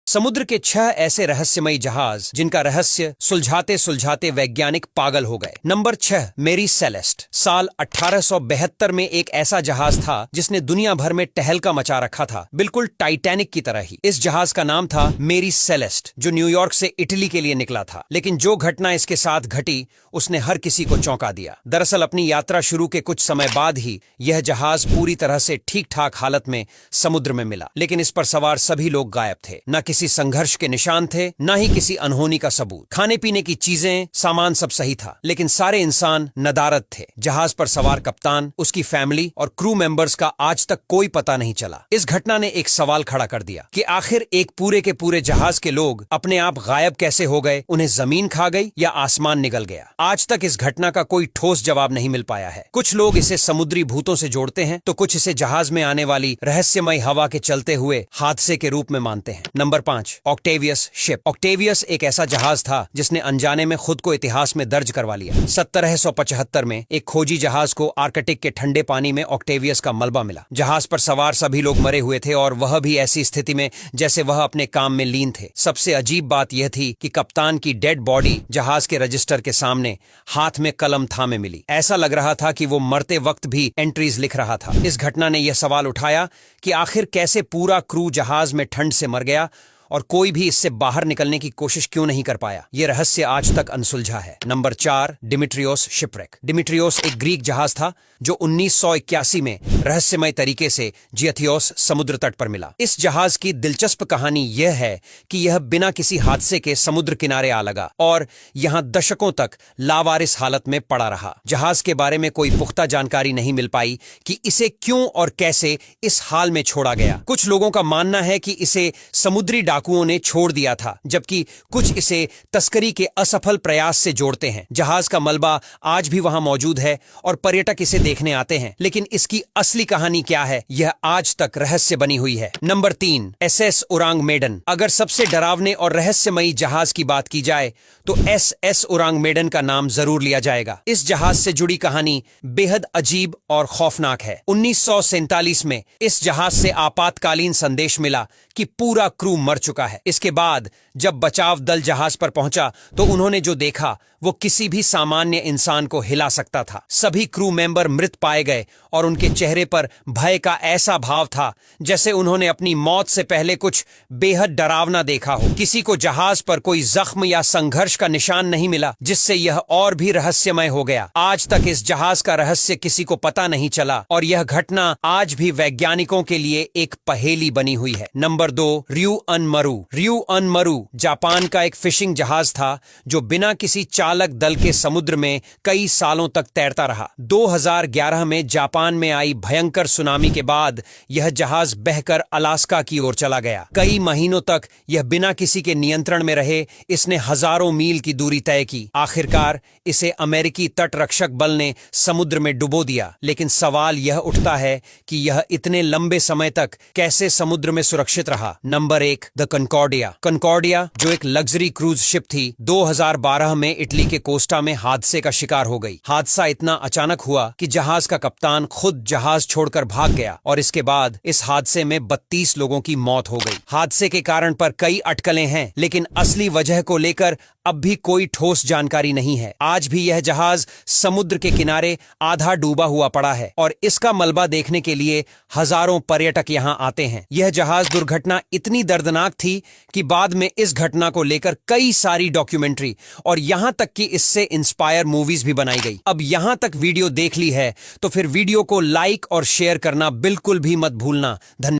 समुद्र के 6 ऐसे रहस्यमयी जहाज जिनका रहस्य सुलझाते सुलझाते वैज्ञानिक पागल हो गए। नंबर 6, मेरी सेलेस्ट। साल 1872 में एक ऐसा जहाज था जिसने दुनिया भर में टहलका मचा रखा था, बिल्कुल टाइटैनिक की तरह ही। इस जहाज का नाम था मेरी सेलेस्ट, जो न्यूयॉर्क से इटली के लिए निकला था। लेकिन जो घटना इसके साथ घटी उसने हर किसी को चौंका दिया। दरअसल अपनी यात्रा शुरू के कुछ समय बाद ही यह जहाज पूरी तरह से ठीक ठाक हालत में समुद्र में मिला, लेकिन इस पर सवार सभी लोग गायब थे। न किसी संघर्ष के निशान थे, न ही किसी अनहोनी का सबूत। खाने पीने की चीजें, सामान सब सही था, लेकिन सारे इंसान नदारद थे। जहाज पर सवार कप्तान, उसकी फैमिली और क्रू मेंबर्स का आज तक कोई पता नहीं चला। इस घटना ने एक सवाल खड़ा कर दिया कि आखिर एक पूरे के पूरे जहाज के लोग अपने आप गायब कैसे हो गए? उन्हें जमीन खा गई या आसमान निगल गया? आज तक इस घटना का कोई ठोस जवाब नहीं मिल पाया है। कुछ लोग इसे समुद्री भूतों से जोड़ते हैं, तो कुछ इसे जहाज में आने वाली रहस्यमय हवा के चलते हुए हादसे के रूप में मानते हैं। Number 5, Octavius ship. ऑक्टेवियस एक ऐसा जहाज था जिसने अनजाने में खुद को इतिहास में दर्ज करवा लिया। 1775 में एक खोजी जहाज को आर्कटिक के ठंडे पानी में ऑक्टेवियस का मलबा मिला। जहाज पर सवार सभी लोग मरे हुए थे और वह भी ऐसी स्थिति में जैसे वह अपने काम में लीन थे। सबसे अजीब बात यह थी कि कप्तान की डेड बॉडी जहाज के रजिस्टर के सामने हाथ में कलम थामे मिली। ऐसा लग रहा था कि वो मरते वक्त भी एंट्रीज लिख रहा था। इस घटना ने यह सवाल उठाया कि आखिर कैसे पूरा क्रू जहाज में ठंड से मर गया और कोई भी इससे बाहर निकलने की कोशिश क्यों नहीं कर पाया? यह रहस्य आज तक अनसुलझा है। Number 4, डिमिट्रियोस shipwreck. डिमिट्रियोस एक ग्रीक जहाज था जो 1981 में रहस्यमय तरीके से जियथियोस समुद्र तट पर मिला। इस जहाज की दिलचस्प कहानी यह है कि यह बिना किसी हादसे के समुद्र किनारे आ लगा और यहां दशकों तक लावारिस हालत में पड़ा रहा। जहाज के बारे में कोई पुख्ता जानकारी नहीं मिल पाई कि इसे क्यों और कैसे इस हाल में छोड़ा गया। कुछ लोगों का मानना है कि इसे समुद्री डाकुओं ने छोड़ दिया था, जबकि कुछ इसे तस्करी के असफल प्रयास से जोड़ते हैं। जहाज का मलबा आज भी वहां मौजूद है और पर्यटक इसे देखने आते हैं, लेकिन इसकी असली कहानी क्या है यह आज तक रहस्य बनी हुई है। Number 3, SS Ourang Medan. अगर सबसे डरावने और रहस्यमयी जहाज की बात की जाए तो एसएस उरांग मेडन का नाम जरूर लिया जाएगा। इस जहाज से जुड़ी कहानी बेहद अजीब और खौफनाक है। 1947 में इस जहाज से आपातकालीन संदेश मिला कि पूरा क्रू मर चुका है। इसके बाद जब बचाव दल जहाज पर पहुंचा तो उन्होंने जो देखा वो किसी भी सामान्य इंसान को हिला सकता था। सभी क्रू मेंबर मृत पाए गए और उनके चेहरे पर भय का ऐसा भाव था जैसे उन्होंने अपनी मौत से पहले कुछ बेहद डरावना देखा हो। किसी को जहाज पर कोई जख्म या संघर्ष का निशान नहीं मिला, जिससे यह और भी रहस्यमय हो गया। आज तक इस जहाज का रहस्य किसी को पता नहीं चला और यह घटना आज भी वैज्ञानिकों के लिए एक पहेली बनी हुई है। Number 2, ryuan-maru। ryuan-maru जापान का एक फिशिंग जहाज था जो बिना किसी चालक दल के समुद्र में कई सालों तक तैरता रहा। 2011 में जापान में आई भयंकर सुनामी के बाद यह जहाज बहकर अलास्का की ओर चला गया। कई महीनों तक यह बिना किसी के नियंत्रण में रहे इसने हजारों मील की दूरी तय की। आखिरकार इसे अमेरिकी तट रक्षक बल ने समुद्र में डुबो दिया। लेकिन सवाल यह उठता है कि यह इतने लंबे समय तक कैसे समुद्र में सुरक्षित रहा। Number 1, the कनकॉर्डिया। कनकॉर्डिया जो एक लग्जरी क्रूज शिप थी, 2012 में इटली के कोस्टा में हादसे का शिकार हो गई। हादसा इतना अचानक हुआ कि जहाज का कप्तान खुद जहाज छोड़कर भाग गया और इसके बाद इस हादसे में 32 लोगों की मौत हो गई। हादसे के कारण पर कई अटकलें हैं, लेकिन असली वजह को लेकर अब भी कोई ठोस जानकारी नहीं है। आज भी यह जहाज समुद्र के किनारे आधा डूबा हुआ पड़ा है और इसका मलबा देखने के लिए हजारों पर्यटक यहां आते हैं। यह जहाज दुर्घटना इतनी दर्दनाक थी कि बाद में इस घटना को लेकर कई सारी डॉक्यूमेंट्री और यहां तक कि इससे इंस्पायर मूवीज भी बनाई गई। अब यहां तक वीडियो देख ली है तो फिर वीडियो को लाइक और शेयर करना बिल्कुल भी मत भूलना। धन्यवाद।